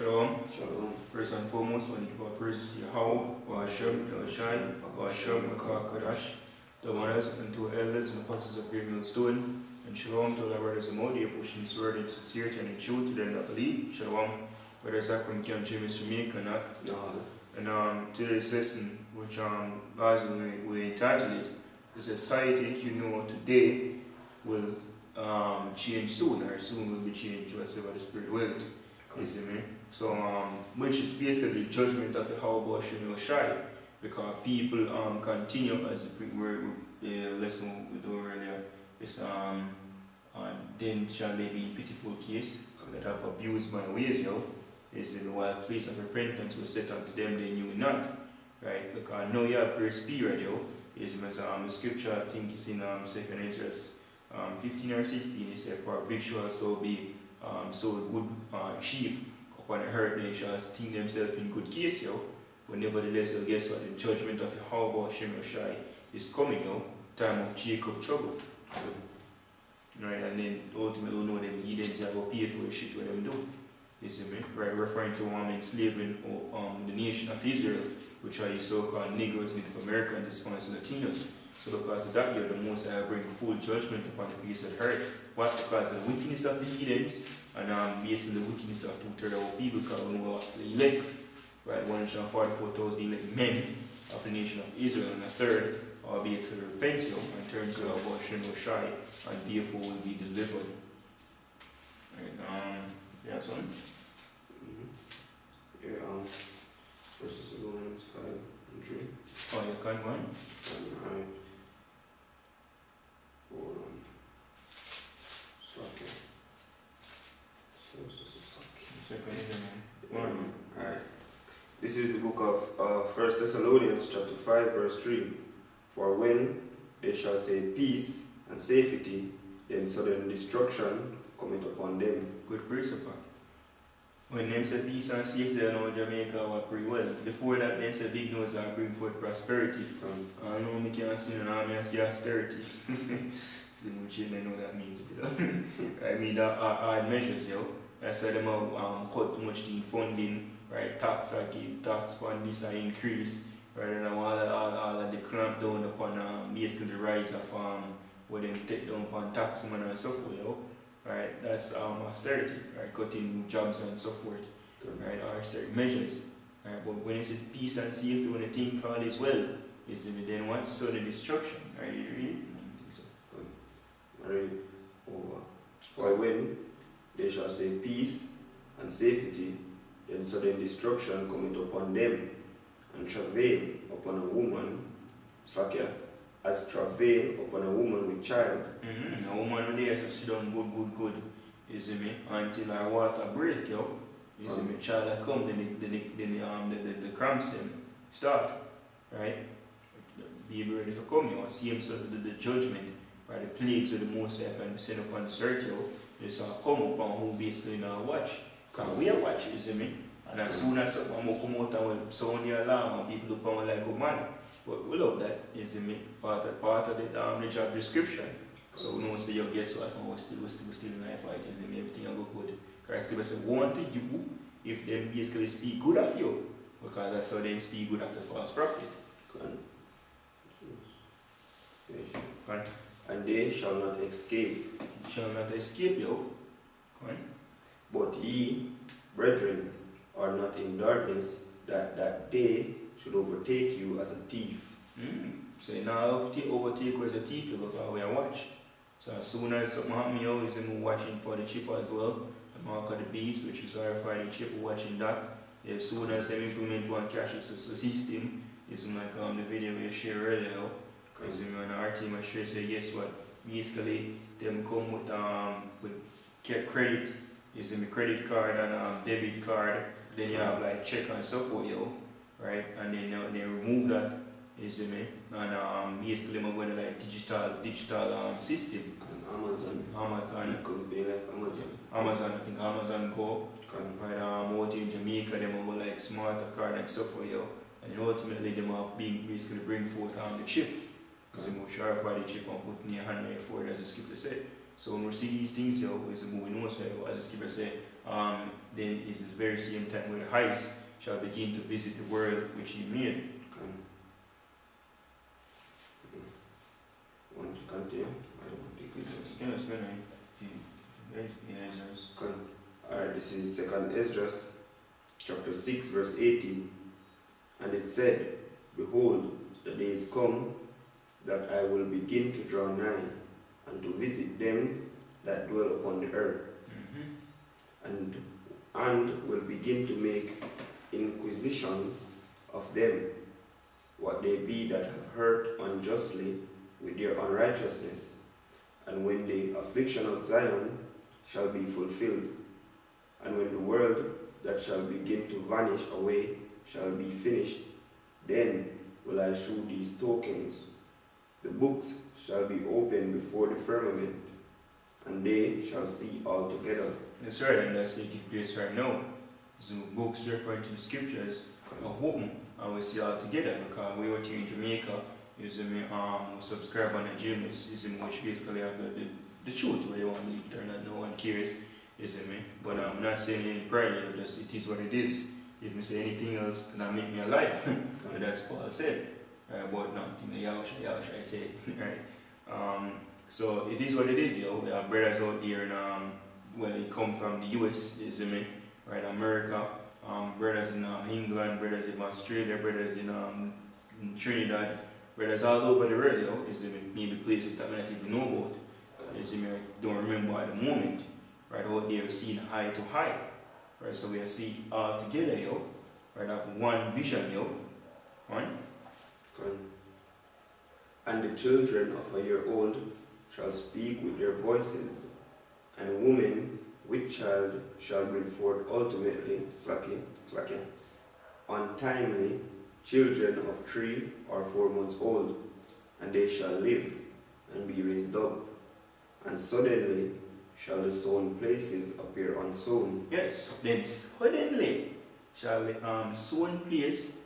Shalom. Shalom. First and foremost, I want to give our praises to Yahweh, Hashem, Eloshai, Hashem, Makar Kodash, the honors and to elders and apostles of Great Millstone, and Shalom to all our brothers and more, pushing this word in sincerity and in truth to them that believe. Shalom. Brothers are from Camp James from me, Kanak. And today's lesson, which largely we entitled it, the society you know today will change soon, or soon will be changed whatsoever the Spirit will. You see me? So, which is basically the judgment of the Yahweh Shem Shai, because people continue as the lesson we do earlier. It's then shall they be in pitiful case that have abused my ways, you see, while place of repentance was set unto them they knew not, right? Because now you have grace period, you see, as the scripture I think is in 2 Ezra 15 or 16, it said, for victual so be so good sheep upon the herd, they shall think themselves in good case, but nevertheless, guess what? The judgment of Yahweh Shem Shai is coming, time of Jacob trouble. Right, and then ultimately we know them heathens have to pay for the shit what them do. You see me? Right, referring to enslaving the nation of Israel, which are the so-called Negroes, Native Americans, the Spanish Latinos. So because of that year, the Most High bring full judgment upon the face of the earth. What? Because of the wickedness of the heathens, and basically the wickedness of 2/3 of our people, because we know the elect, right, 144,000 elect men of the nation of Israel, and a third are basically repent and turn to our Shem Shai, and therefore will be delivered. Right, you have something? Yeah, First Thessalonians 5:3. Oh, you can go on? Alright. Hold on. Okay. Second Ezra. Alright. This is the book of 1 Thessalonians chapter 5 verse 3. For when they shall say peace and safety, then sudden destruction cometh upon them. Good principle. When them say peace and safety, you know Jamaica work pretty well. Before that, they say big nose and bring forth prosperity. I know me can't see an army and see austerity. See much I know that means. I mean that are measures, That's why them cut too much in funding, right? Tax on this and increase. Right, and all of the clamp down upon basically the rise of what them take down upon tax money and so forth, right? That's austerity, right? Cutting jobs and so forth, right? Austerity measures, right? But when you say peace and safety, when you think all is well, you see me then what? Sudden destruction, right? You read? Alright, over. For when they shall say peace and safety, then sudden destruction cometh upon them. And travail upon a woman, as travail upon a woman with child. A woman there so sit down good, you see me, until her water break, you see me, child come, then the cramps them start, right? Be ready for come, same sort of the judgment, right? The plagues of the Most High can be sent upon the earth, they come upon who basically now watch. Because we are watching, you see me. And as soon as someone come out and will sound the alarm and people look on like, oh man, but we love that, you see me, part of the job description. So we know say, yo, guess what, we're still in life, right, you see me, everything will go good. Christ give us a warranty you if they basically speak good of you, because that's how they speak good of the false prophet. And they shall not escape. Shall not escape, yo. But ye, brethren, are not in darkness, that day should overtake you as a thief. So now overtake you as a thief, because we are watch. So as soon as something happens, always watching for the chip as well, the mark of the beast, which is RFID chip, watching that. As soon as they implement one cash system, it's like the video we shared earlier, because on our team I share say guess what, basically them come with credit, you see me, credit card and debit card. Then you have like check and so forth, right? And then they remove that, you see me, and basically I'm going to like digital system. Amazon. Company like Amazon. I think Amazon Go. Right, out in Jamaica, them have like smarter card and so forth, and then ultimately them have basically bring forth the chip. Because I'm sure if I the chip and put in your hand for it as a skip to say. So when we see these things here, is we know so as the scripture say, then is the very same time where the highest shall begin to visit the world which he made. Want to continue? I don't want to take it. Alright, this is 2nd Ezra, chapter 6, verse 18. And it said, Behold, the days come that I will begin to draw nigh, and to visit them that dwell upon the earth, and will begin to make inquisition of them, what they be that have hurt unjustly with their unrighteousness, and when the affliction of Zion shall be fulfilled, and when the world that shall begin to vanish away shall be finished, then will I shew these tokens. The books shall be opened before the firmament, and they shall see all together. That's right, and that's taking place right now. So books referring to the scriptures are open, and we see all together, because we were here in Jamaica, subscribe on the gym is which basically have the truth, where you want to leave there, not no one cares, but I'm not saying any pride, just it is what it is. If me say anything else, then make me a liar. That's Paul said. But nothing I say, right? So it is what it is, yo. We have brothers out there and they come from the US, right? America, brothers in England, brothers in Australia, brothers in Trinidad, brothers all over the world, yo. Maybe places that I don't even know about. I don't remember at the moment. Right out there seeing high to high. Right, so we are seeing all together, yo. Right, have one vision, yo. Right? And the children of a year old shall speak with their voices, and a woman with child shall bring forth ultimately, untimely children of 3 or 4 months old, and they shall live and be raised up. And suddenly shall the sown places appear unsown. Yes, then suddenly shall the sown place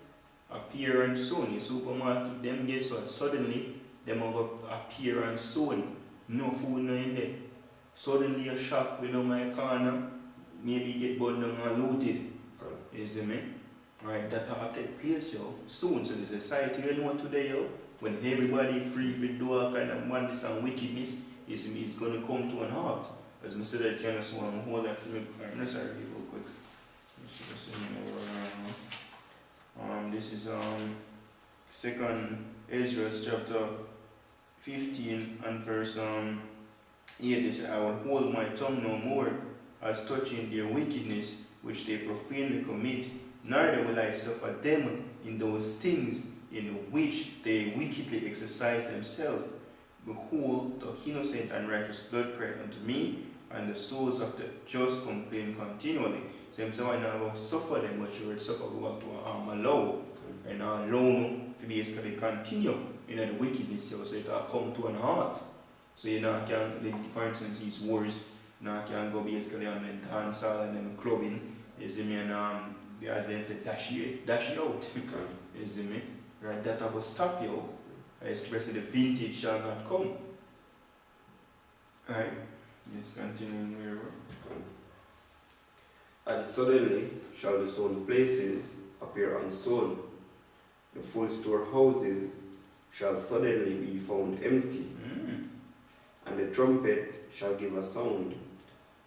appear unsown. The supermarket, them guess what? Suddenly, them will appear unsown. No food no in there. Suddenly a shop with my corner, maybe get burned down and looted. You see me? Right, that will take place, yo. Soon, so the society you know today, yo, when everybody free to do all kind of madness and wickedness, you see me, it's going to come to an halt. As I said, I kind of want to hold that for me. I'm not sorry, real quick. This is 2nd Ezra chapter 15 and verse 8. It says, I will hold my tongue no more as touching their wickedness which they profanely commit, neither will I suffer them in those things in which they wickedly exercise themselves. Behold, the innocent and righteous blood cried unto me, and the souls of the just complain continually. So I'm saying, I will suffer them, but you will suffer what to allow. And allow to basically continue in the wickedness, so it will come to an halt. So you know, for instance, these wars, now can go basically on the dance hall and then clubbing, you see me, and as they say, dash you out. You see me? Right, that will stop you. Especially the vintage shall not come. Right? Let's continue where we were. And suddenly shall the sown places appear unsown. The full storehouses shall suddenly be found empty. And the trumpet shall give a sound,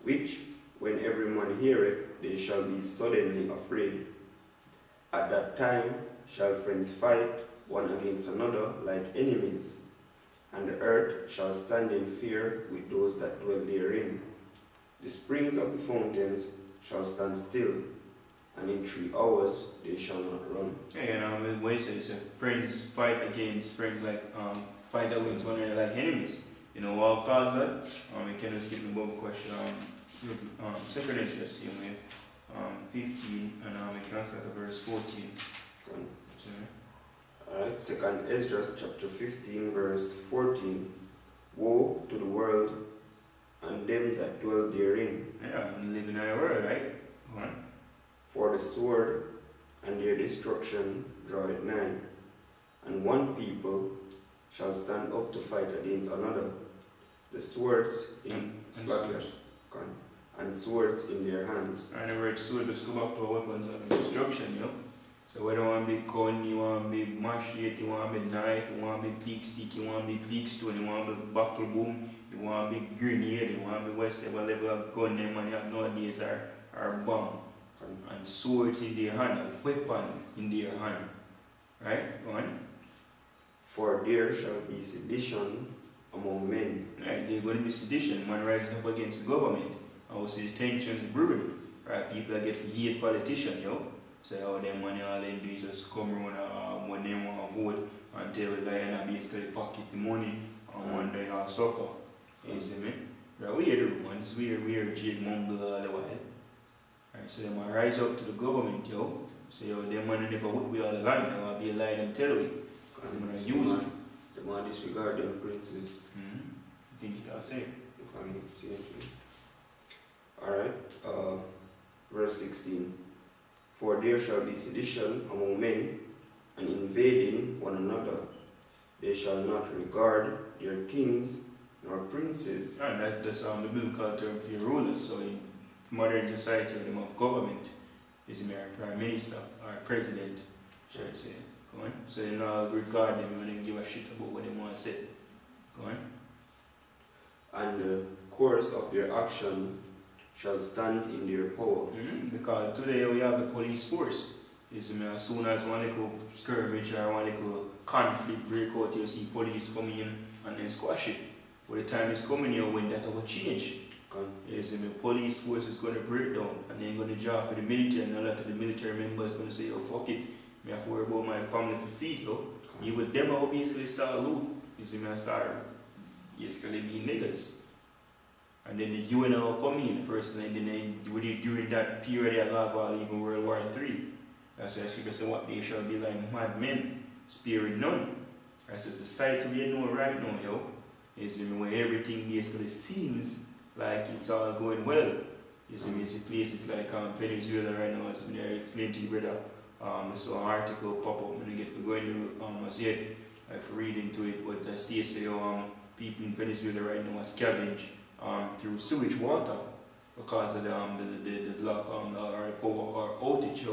which, when every man heareth, they shall be suddenly afraid. At that time shall friends fight one against another like enemies, and the earth shall stand in fear with those that dwell therein. The springs of the fountains shall stand still, and in 3 hours they shall not run. And when it says friends fight against friends like fight against one another like enemies. You know what cause that? We can just give the Bible question 2nd Ezra, same way, 15, and we can start at verse 14. Alright, 2nd Ezra chapter 15 verse 14. Woe to the world and them that dwell therein. Yeah, and live in our world, right? For the sword and their destruction draweth nigh, and one people shall stand up to fight against another, the swords in and slaughter, and swords in their hands. And the word sword is to back to weapons of destruction, you know. So whether you want to be gun, you want to be machete, you want to be knife, you want to be big stick, you want to be big stone, you want to be buckle boom, you want to be grenade, you want to be whatever level of gun them and you have nowadays are bomb. And swords in their hand, a weapon in their hand. Right? Go on. For there shall be sedition among men. Right, there's going to be sedition, man rising up against the government. I will see the tensions brewing. Right, people that get for hate politicians, yo. Say how them money all them do is just come around when they want to vote and tell the guy and basically pocket the money and one day I'll suffer. You see me? Right, we hear the ones, we hear Jade mumble all the while. Right, so they might rise up to the government, yo. So yo, them money never would be all the line, there will be a lie them tell we. I'm going to use it. The man disregard them princes. I think it will say. If I need to see it. Alright, verse 16. For there shall be sedition among men, and invading one another. They shall not regard their kings nor princes. And that's the biblical term for rulers. So in modern society, them of government is a prime minister or president, should I say. Go on. So they not regard them when they give a shit about what they want to say. Go on. And the course of their action shall stand in their power. Because today we have the police force. You see, as soon as one little skirmish or one little conflict break out, you see police coming in and then squash it. But the time is coming here when that will change. You see, the police force is going to break down and then going to job for the military, and a lot of the military members going to say, oh fuck it, I have to worry about my family for feed, yo. You with them will basically start loot. You see, I start basically being niggas. And then the UN will come in first, and then during that period of lava, even World War III. That's why Scripture says what they shall be like madmen, sparing none. That's the society we know right now, yo, is where everything basically seems like it's all going well. You see, places like Venezuela right now, as I explained to you, brother. I saw an article pop up when I get to go into as yet, I've read into it, but the state say people in Venezuela right now are scavenged through sewage water because of the lack or power or outage.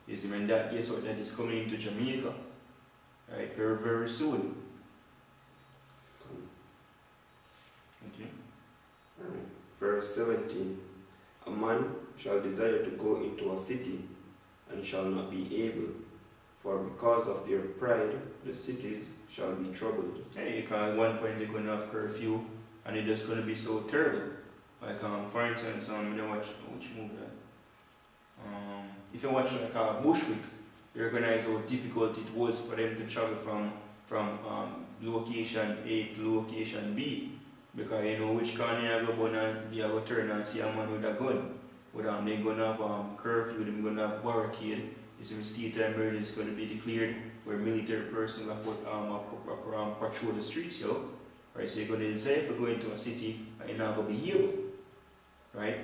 You see, when that is coming into Jamaica, right, very, very soon. Okay. Verse 17. A man shall desire to go into a city and shall not be able, for because of their pride the cities shall be troubled. Hey, because at one point they're going to have curfew and it's just going to be so terrible. Like, for instance, you know which movie that? If you watch like Bushwick, you recognize how difficult it was for them to travel from location A to location B. Because you know which corner you go and you go turn and see a man with a gun. But they're going to have curfew, they're going to have barricade. It's a state of emergency is going to be declared where military persons will patrol the streets, yo. Right, so you're going to decide if you go into a city and you're not going to be able. Right?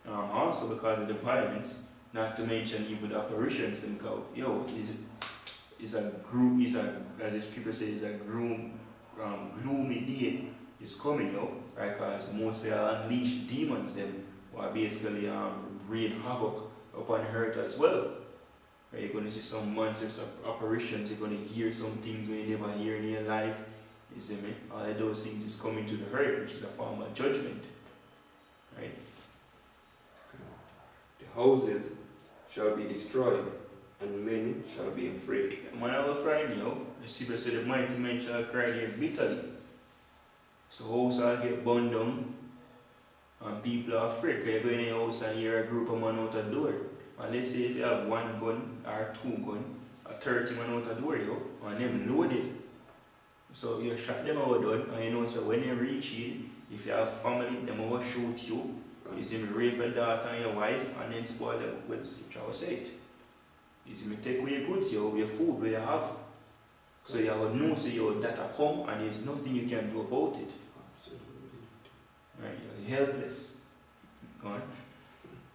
Also because of the violence, not to mention even the apparitions them go, yo, is a group, as the scripture says, is a gloomy day is coming, yo. Right? Because mostly unleashed demons them who are basically wreak havoc upon the earth as well. Right? You're going to see some monsters of apparitions, you're going to hear some things you never hear in your life. You see me? All of those things is coming to the earth, which is a form of judgment. Right? The houses shall be destroyed, and men shall be afraid. Man, I will frighten you. The Scripture said the mighty men shall cry there bitterly. So house will get burned down, and people are afraid. Because you go in your house and hear a group of men out the door. And let's say if you have one gun or two guns, a 30 man out the door, yo, and them loaded. So you shot them out done, and you know, so when you reach it, if you have family, them will shoot you. You see me rape your daughter and your wife, and then spoil them with the scripture will say it. You see me take away your goods, your food, where you have. So you will know, so your data come, and there's nothing you can do about it. Right, you're helpless. Go on.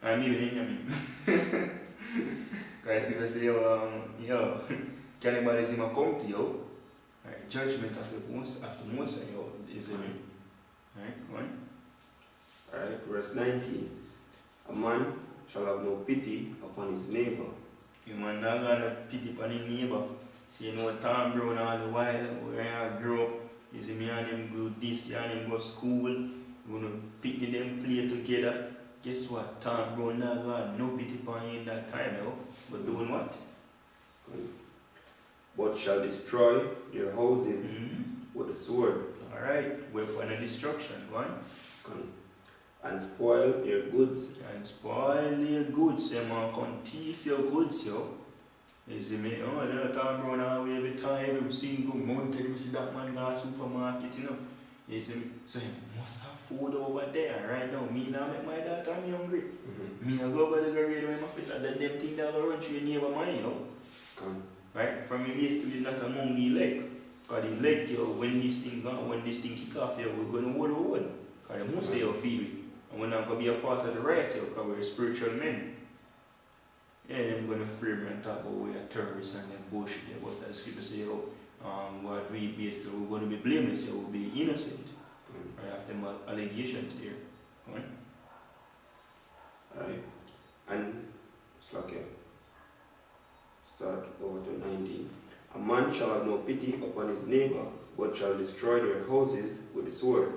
I'm even in guys, if I say, yo, cannibalism will come to you. Right, judgment after most, yo, is in me. Right, go on. Alright, verse 19. A man shall have no pity upon his neighbor. You man not gonna pity upon his neighbor. See, you know, Tom Brown all the while, where I grew up, you see me and him go this, and him go school, you gonna pick them play together. Guess what? Tom Brown not gonna no pity upon him that time, yo. But doing what? But shall destroy their houses Mm-hmm. with the sword, Alright, weapon of destruction, go on. and spoil their goods. And spoil their goods, say man, come thief your goods, yo. You see me, oh, they're talking about now every time, every single month, you see that man go to supermarket, you know. You see me, so he must have food over there right now. Me now make my daughter, me hungry. Me I go over the garage with my face, and then them thing that go run through your neighbor mind, you know. Right? From me basically not among the leg. Because the leg, yo, when this thing kick off, yo, we're going to hold the wood. Because the most of you feel it. And we're not going to be a part of the right, yo, because we're spiritual men. Yeah, I'm going to frame and talk about we're terrorists and them bullshit, yeah, but the scripture say, yo, what we basically, we're going to be blameless, yo, we'll be innocent. Right after them allegations there. Go on. Alright. And it's like start over to 19. A man shall have no pity upon his neighbor, but shall destroy their houses with the sword,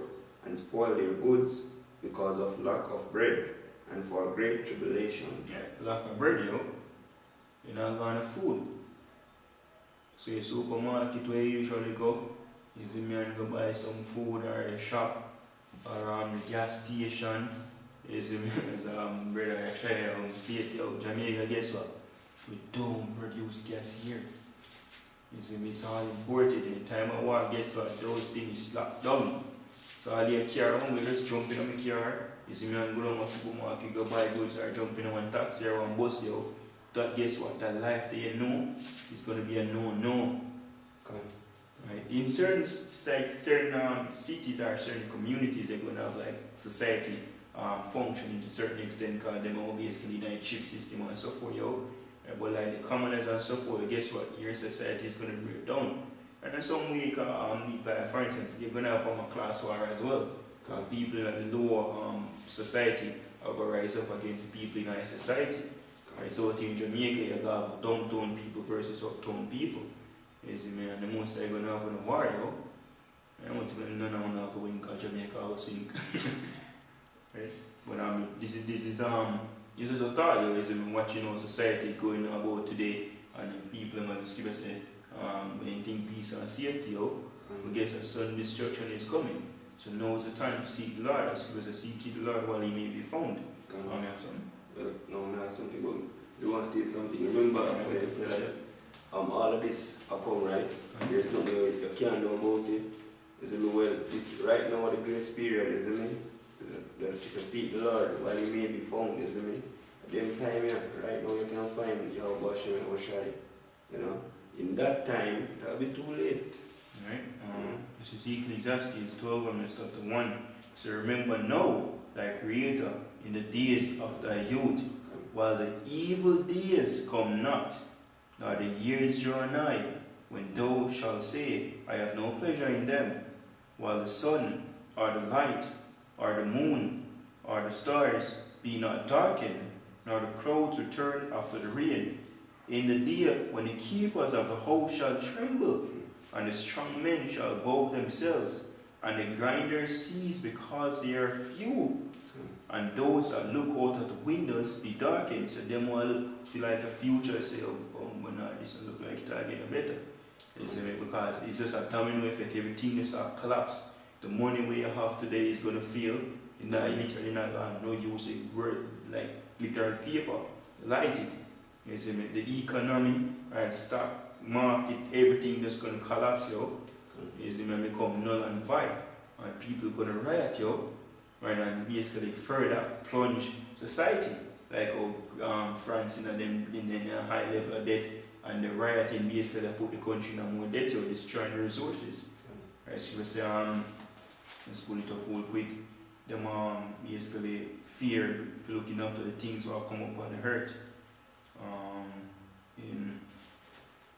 and spoil their goods because of lack of bread, and for great tribulation. Yeah, lack of bread, yo. You're not going to food. So your supermarket where you usually go, you see me and go buy some food, or a shop, or gas station. You see me as brother share state, yo, Jamaica, guess what? We don't produce gas here. You see me, it's all imported. In time of war, guess what? Those things locked down. So all your car, we just jump in on my car. You see me and go down to the supermarket, go buy goods, or jump in on one taxi or one bus, yo. That guess what? That life that you know is going to be a no. Right? In certain cities or certain communities, they're going to have like society function to a certain extent, because them are basically in a chip system and so forth, yo. But like the commoners and so forth, guess what? Your society is going to break down. And in some way, for instance, you're going to have a class war as well. Because people in the lower society are going to rise up against the people in our society. Right? So in Jamaica, you have downtown people versus uptown people. You see me? And the most they're going to have a war, yo. I want to know when Jamaica will sink. Right? But this is a thought, yo, is watching our society going about today, and people are just give us when you think peace and safety, yo, we get a sudden destruction is coming. So now is the time to seek the Lord, as give us a seek the Lord while he may be found. Well, no, not something, but you want to state something. Remember, when I said that all of this are come, right? There's nothing you can't know about it. It's right now the grace period, isn't it? It's a seek the Lord while he may be found, isn't it? At the time, yeah, right now you can find your Hashem and Oshari. You know? In that time, that'll be too late. Right? This is Ecclesiastes 12 and verse 1. So remember now thy Creator in the days of thy youth, while the evil days come not, nor the years draw nigh, when thou shalt say, I have no pleasure in them, while the sun, or the light, or the moon, or the stars be not darkened, nor the clouds return after the rain. In the day when the keepers of the house shall tremble, and the strong men shall bow themselves, and the grinders cease because they are few, and those that look out at the windows be darkened. So them will look feel like a future, say, oh no, this will look like it's getting better. Because it's just a domino effect, everything is a collapse. The money we have today is going to fail. Literally not no use of word like literal paper, light it. You see me? The economy and stock market, everything just going to collapse, yo. You see me? Become null and void, and people going to riot, yo. Right, and basically further plunge society, like France in a high level of debt, and the rioting basically put the country in a more debt, yo, destroying the resources. Right, so we say let's pull it up real quick. Them basically fear looking after the things that come up on the earth.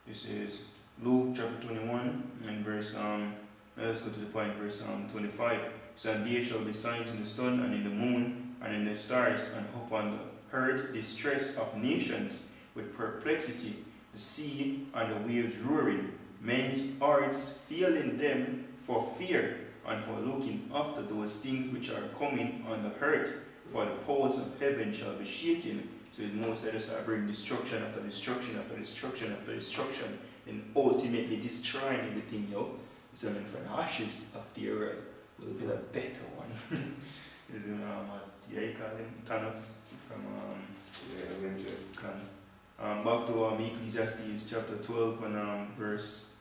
This is Luke chapter 21 and verse let's go to the point, verse 25. So and there shall be signs in the sun and in the moon and in the stars, and upon the earth distress of nations with perplexity, the sea and the waves roaring, men's hearts failing them for fear and for looking after those things which are coming on the earth, for the powers of heaven shall be shaken. So it most let us bring destruction after destruction after destruction after destruction, and ultimately destroying everything, yo. So then for the ashes of the earth will be a better one. Is in yeah, you call him Thanos from back to Ecclesiastes chapter 12 and verse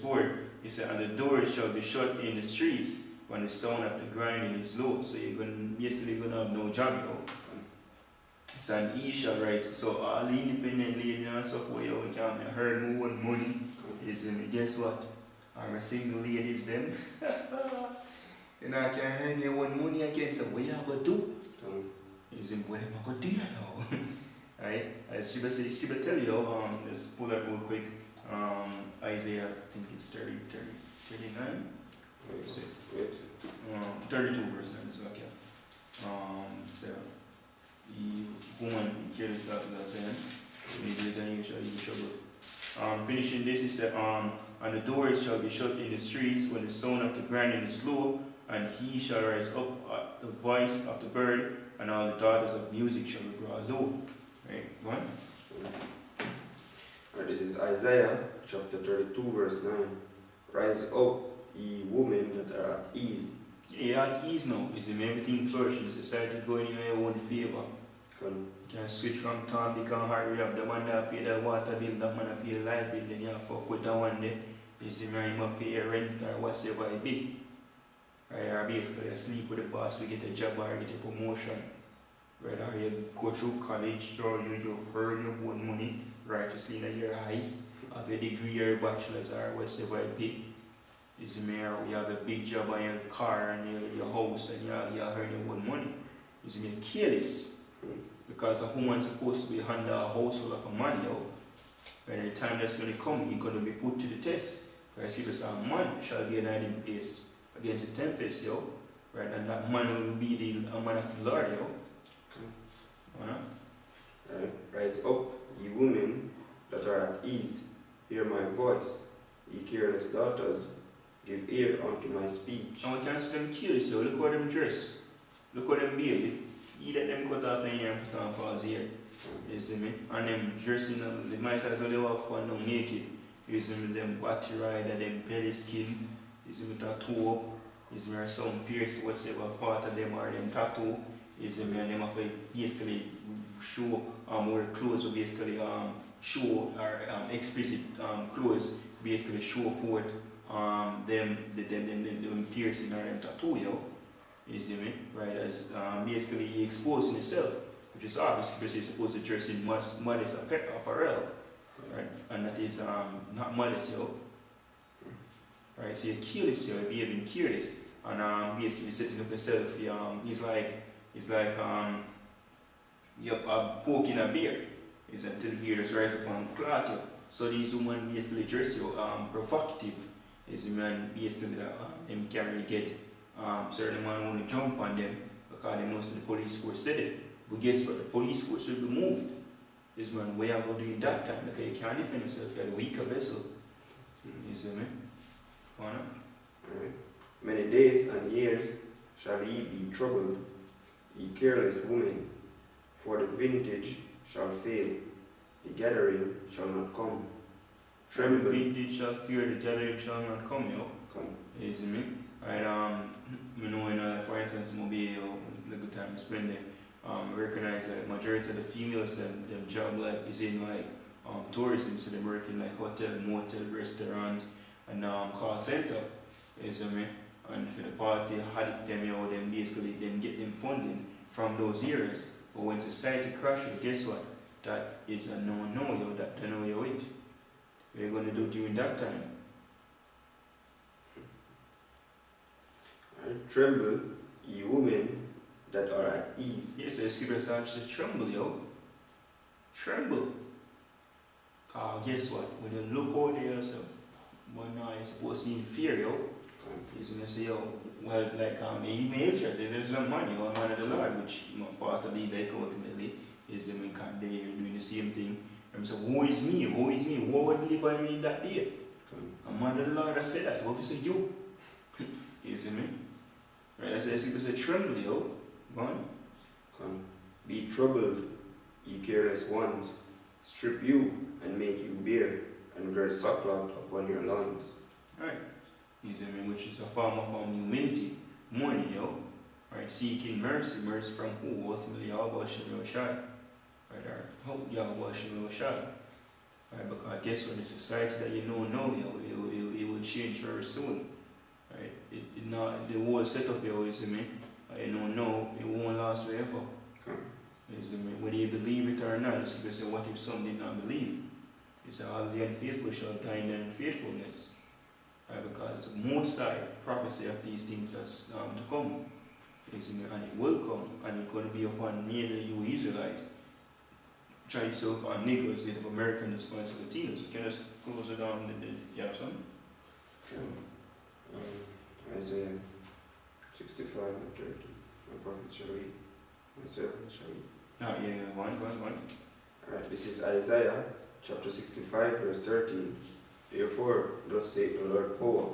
4. He said, and the doors shall be shut in the streets when the sound of the grinding is low. So you're basically gonna have no job, yo. So and he shall rise. So all the independent ladies and stuff where you can earn more money is guess what? Our single ladies them. You know, I can earn your own money again. So what you gonna do? Is what am I gonna do now? Right? As Scripture tell you, let's pull that real quick. Isaiah, I think it's 39. 32 verse 9, so okay. So the woman carries that to that end. Maybe there's any trouble. Finishing this, he said, and the doors shall be shut in the streets when the sound of the grinding is low, and he shall rise up at the voice of the bird, and all the daughters of music shall be brought low. Right, go on. Right, this is Isaiah chapter 32 verse 9. Rise up, ye women that are at ease. Yeah, at ease now. Is everything flourishes. Society going in your own favor. Can You can switch from time, they can hurry up. The man that pay the water bill, that man that pay the light bill, then you fuck with that one there. You see me, you must pay your rent or whatever it be. Or basically you sleep with the boss, we get a job or get a promotion. Right, or you go through college or you earn your own money righteously in your eyes, have a degree or a bachelor's or whatever it be. You see me, you have a big job on your car and your house and you earn your own money. You see me, careless. Because a woman's supposed to be under a household of a man, yo. By the time that's going to come, he's going to be put to the test. Right, see, this a man shall be an hiding place against the tempest, yo. Right, and that man will be a man of the Lord, yo. right, rise up, ye women that are at ease, hear my voice, ye careless daughters, give ear unto my speech. And we can see them curious, yo. Look how them dress. Look how them behave. You let them cut off their hair and put on false hair. You see me? And them dressing, they might as well walk on them naked. You see me? Them body rider, them belly skin. You see me? Tattoo up. You see me? Or some pierce, whatever part of them or them tattoo. You see me? And them have to basically show wear clothes, or basically show or explicit clothes, basically show forth them piercing or them tattoo, yo. You see me? Right, as basically he exposing himself, which is obviously because he's supposed to dress in modest apparel, right? And that is not modest, yo. Right, so you're curious, you're behaving curious, and basically setting up yourself. He's like you're poking a bear. Is until the bear just rise up and clot you. So these women basically dress you provocative. Is man basically that them can't really get. Certain man want to jump on them because they know the police force did it. But guess what? The police force will be moved. This man, where you going to do in that time? Because you can't defend yourself, you're a weaker vessel. You see me? Right. Many days and years shall ye be troubled, ye careless women, for the vintage shall fail, the gathering shall not come. Tremble. The vintage shall fear, the gathering shall not come, yo. Come. You see me? Right, you know, for instance, maybe a good time to spend it. Recognize that majority of the females them job like is in like tourism, so they work in like hotel, motel, restaurant, and call center. You see me? And for the party had them, you know, them basically then get them funding from those areas. But when society crashes, guess what? That is a no, yo. That they know you it. What are you gonna do during that time? Tremble, ye women that are at ease. Yes, the scripture starts to tremble, yo. Tremble. Because guess what? When you look out there yourself, one now you're supposed to be in fear, yo. He's gonna say, oh, well, like, even Israel says there's some money, or man of the Lord, which part of the like ultimately is them in they're doing the same thing. And so, woe is me, woe is me, woe would deliver me in that day. A man of the Lord that said that, what if you say you? You see me? Right, that's why people say tremble, yo. Man. Be troubled, ye careless ones, strip you and make you bare, and gird sackcloth upon your loins. Right. You see me? Which is a form of humility, mourning, yo. Right, seeking mercy, mercy from who? Ultimately, Yahweh Shem Yoshai. Right, or hope Yahweh Shem Yoshai. Right, because guess what? The society that you know now, it will change very soon. Right, it not the whole setup here, you see me? You know, no, it won't last forever. You see me? Whether you believe it or not, it's because what if some did not believe? It's all the unfaithful shall die in their unfaithfulness. Right, because the most side prophecy of these things that's to come. You see me? And it will come, and it's going to be upon neither you Israelite. Try yourself on Negroes, Native Americans, Hispanics, Latinos. You can just close it down and then you have some. Isaiah 65 and 30. My prophet shall read, my servant shall read. One. Alright, this is Isaiah chapter 65, verse 13. Therefore, thus saith the Lord power,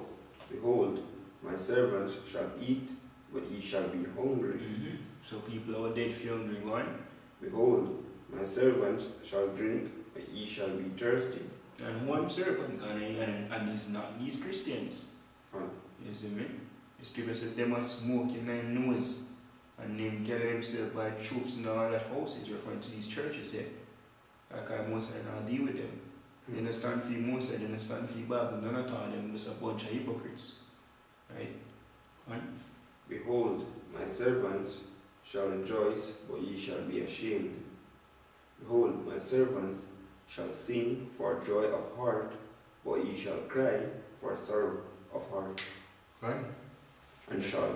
behold, my servant shall eat, but ye shall be hungry. Mm-hmm. So people are dead for hungry, one. Behold, my servant shall drink, but ye shall be thirsty. And one servant, and he's not these Christians. You see me? The scripture said them are smoking their nose and them carry themselves by troops and all that houses, referring to these churches here. Like I most of them not deal with them. They don't stand for Moses, they don't stand for Bible, none at all, them just a bunch of hypocrites. Right? Right? Behold, my servants shall rejoice, but ye shall be ashamed. Behold, my servants shall sing for joy of heart, but ye shall cry for sorrow of heart. Right? And shall,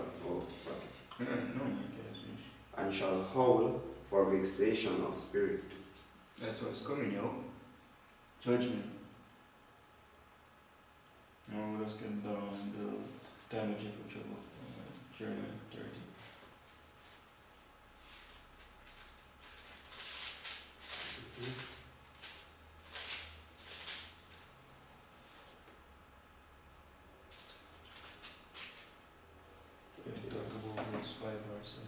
and shall howl for vexation of spirit. That's what's coming, yo. Judgment. Now let's get down the damage of trouble. Jeremiah 30. Talk about verse 5 or so.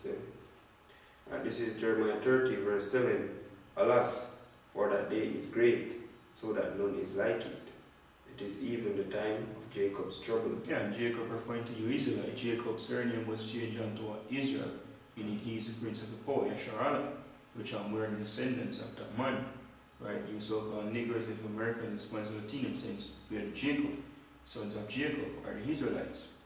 7. This is Jeremiah 30, verse 7. Alas, for that day is great, so that none is like it. It is even the time of Jacob's trouble. Yeah, and Jacob referring to you Israelite. Jacob's surname was changed unto Israel, meaning he is the prince of the power, Yasharala, which are more the descendants of that man. Right? You so-called Negroes, Native Americans, Hispanics, Latinos, since we are Jacob, sons of Jacob, are the Israelites.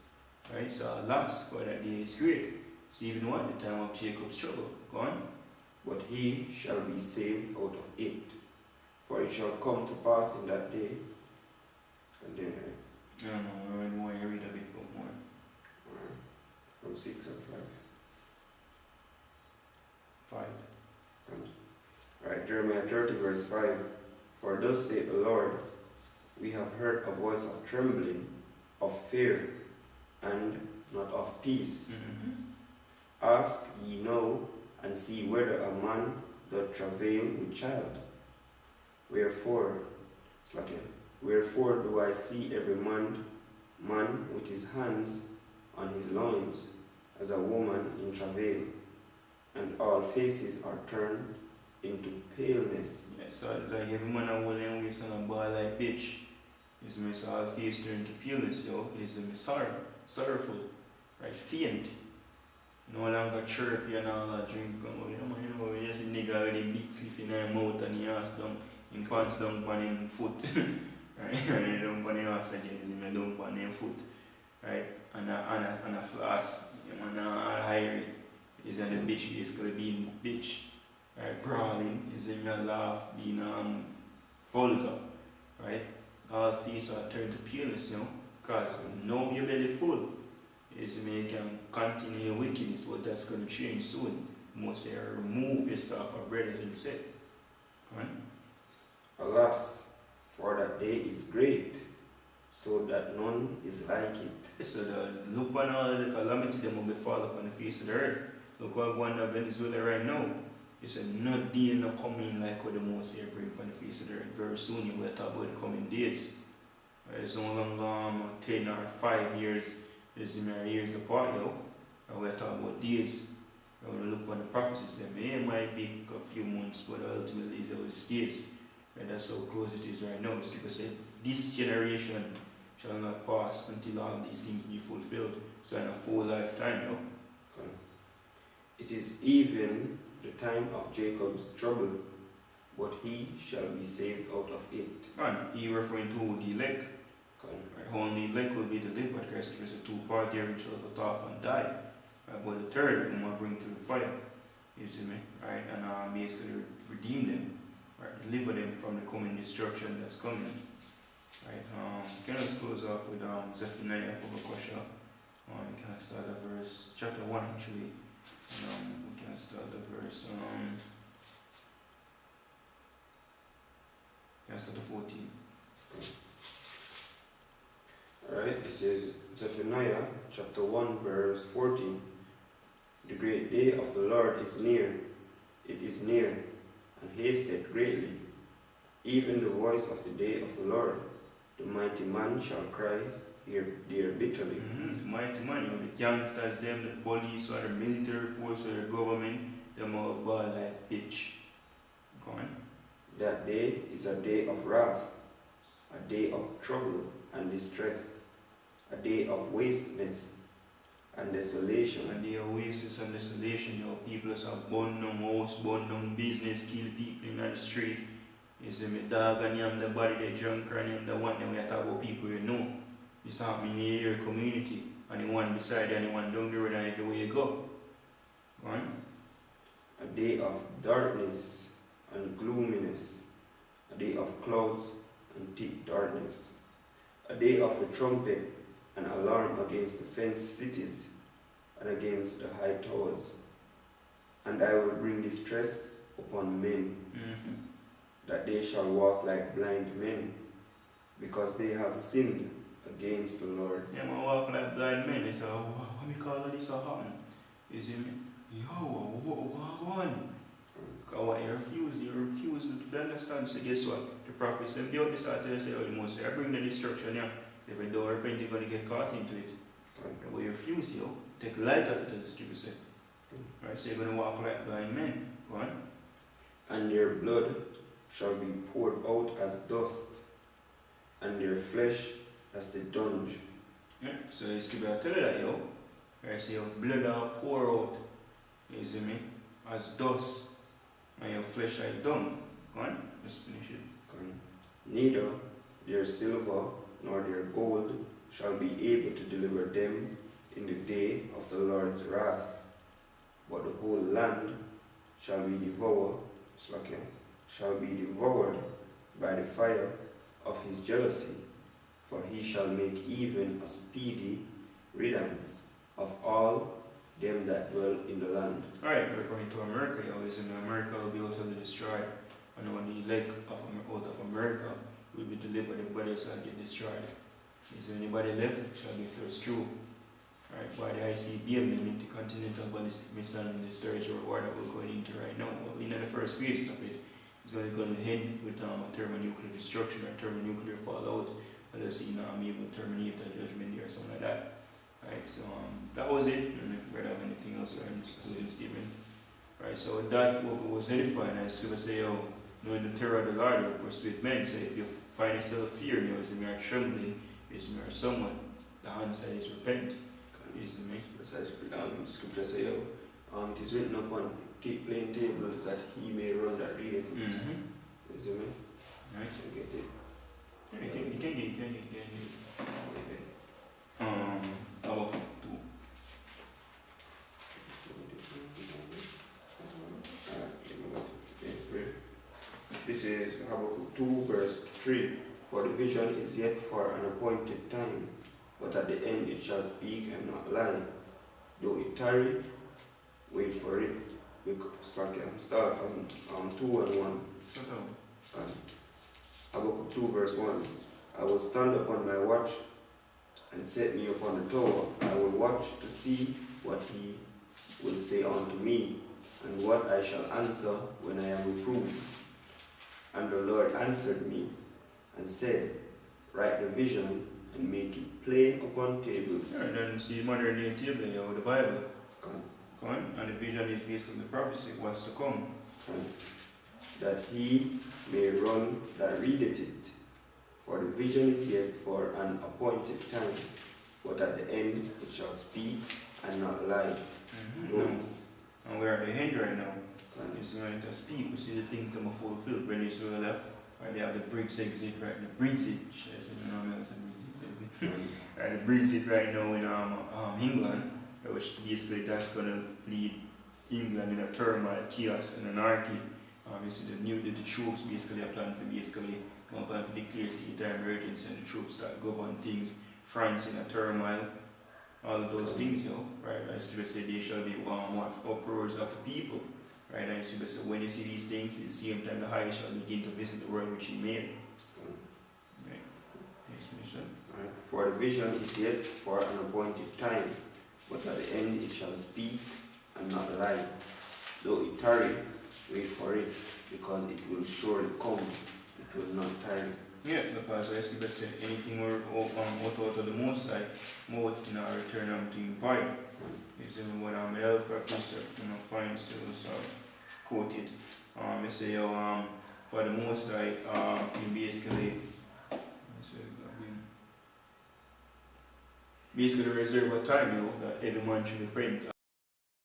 Right? So alas, for that day is great. It's even what? The time of Jacob's trouble. Go on. But he shall be saved out of it. For it shall come to pass in that day. And then, I don't know, I read a bit more. From 6 and 5. 5. Alright, Jeremiah 30, verse 5. For thus saith the Lord, we have heard a voice of trembling, of fear, and not of peace. Mm-hmm. Ask ye now, and see whether a man doth travail with child. Wherefore do I see every man with his hands on his loins, as a woman in travail, and all faces are turned into paleness. Yeah, so it's like every man and woman waist on a ball like bitch. Is miss all face turned to paleness, yo. Is miss sorrowful, right? Faint. No longer chirpy and all that drink. You know, you see nigga with a big sleeve in his mouth and he ass down, in pants down on his foot. Right? And he down on his ass again, is him down on his foot. Right? And a flask, you know, all higher. Is on the bitch, basically being bitch. Right? Brawling, is him a laugh, being vulgar. Right? All face are turned to paleness, you know, because now your belly full. Is you can continue your wickedness, but that's going to change soon. must say, remove your staff or bread, as him said. Right? Alas, for that day is great, so that none is like it. So look on all the calamity that will befall upon the face of the earth. Look what going on in Venezuela right now. He said, no day no coming like what the Most High bring from the face of the earth. Very soon you will talk about the coming days. It's no longer 10 or 5 years, it's years apart, yo. And we're talking about days. We're going to look on the prophecies. It might be a few months, but ultimately it was days. And that's how close it is right now. So people say, this generation shall not pass until all these things be fulfilled. So in a full lifetime, yo. Okay. It is even the time of Jacob's trouble, but he shall be saved out of it. And he referring to the elect. Okay. Right, only the elect will be delivered. Christ is a two-part there which will go off and die. Right, but the third I'm going to bring to the fire. You see me? Right? And basically redeem them. Right? Deliver them from the coming destruction that's coming. Right? Can I close off with Zephaniah Obakosha? We can start at verse chapter 1 actually. We can start at verse chapter 14. Alright, it says Zephaniah chapter 1 verse 14. The great day of the Lord is near, it is near, and hasted greatly. Even the voice of the day of the Lord, the mighty man shall cry there bitterly. The mighty man, the gangsters, them, the police, or the military force, or the government, them all ball like pitch. Go on. That day is a day of wrath, a day of trouble and distress, a day of wasteness and desolation. A day of wasteness and desolation, your people have burned down house, burned down business, kill people in the street. You see me dog and yam the body, they drunk and the one that we talk about people you know. This happening in your community, and the one beside you and the one down the road and everywhere you go. Go on. A day of darkness and gloominess, a day of clouds and thick darkness, a day of the trumpet and alarm against the fenced cities and against the high towers. And I will bring distress upon men, that they shall walk like blind men, because they have sinned against the Lord. Yeah, man, walk like blind men. They say, what we call this happen? You see me? Yo, what? Because what you refuse to understand. So guess what? The prophet said, build this out there, say, oh, you must say, I bring the destruction here. If you don't repent, you're going to get caught into it. But you refuse, yo. Take light of it, as the scripture said. Right, so you're going to walk like blind men. Go on. And their blood shall be poured out as dust, and their flesh as the dung. Yeah, so the scripture tell you that, yo. Right, so your blood will pour out, you see me, as dust, and your flesh like dung. Go on, just finish it. Neither their silver nor their gold shall be able to deliver them in the day of the Lord's wrath, but the whole land shall be devoured by the fire of his jealousy, for he shall make even a speedy riddance of all them that dwell in the land. Alright, referring to America, yo, is in America will be utterly destroyed, and when the leg out of America will be delivered, everybody else will get destroyed. Is there anybody left? Shall be first through. Right, by the ICBM, the Intercontinental Ballistic Missile and the storage war that we're going into right now. Well, in the first phases of it, it's going to end with thermonuclear destruction or thermonuclear fallout. Let's see now I'm able to terminate the judgment or something like that. Right, so that was it. I don't know if you have anything else or any concluding statement. Right, so that was edifying. As Scripture say, oh, knowing the terror of the Lord will persuade men. So if you find yourself fear, you know, it's a mere trembling, it's a mere someone. The answer is repent. Is the main. Scripture say, it is written upon plain tables that he may run that readeth it. Is it me? Right. You get it? Yeah, you can get it. About 2. This is Habakkuk 2 verse 3. For the vision is yet for an appointed time, but at the end it shall speak and not lie. Though it tarry, wait for it, start from 2 and 1. So down. And Habakkuk 2 verse 1. I will stand upon my watch and set me upon the tower. I will watch to see what he will say unto me, and what I shall answer when I am reproved. And the Lord answered me and said, write the vision and make it plain upon tables. And then see modern day table, you have the Bible. Come, Come on. And the vision is basically the prophecy, what's to come. come, that he may run that readeth it. For the vision is yet for an appointed time, but at the end it shall speak and not lie. Mm-hmm. No. And we're at the end right now. Come, It's going to speak, we see the things that are fulfilled when you saw that. Right, they have the Brexit right, the Brexit, yes, you know, I said Brexit. come, Right, the Brexit right now in England, which basically that's going to lead England in a turmoil, chaos, and anarchy. You see the troops basically are planning to plan to declare state of emergency, and the troops start govern things. France in a turmoil, all of those things, you know, right? I used to say there shall be uproars of the people, right? I used to say when you see these things, at the same time the high shall begin to visit the world which he made. Right? Yes, Minister. right. For the vision is yet for an appointed time, but at the end it shall speak and not lie. Though it tarry, wait for it, because it will surely come. It will not tarry. Yeah, because I used to say anything more out of the most side, more in our return to invite. It's even what I'm for a concept, you know, fine still so quoted. I say for the most side, you basically reserve a time, you know, that every man should be praying.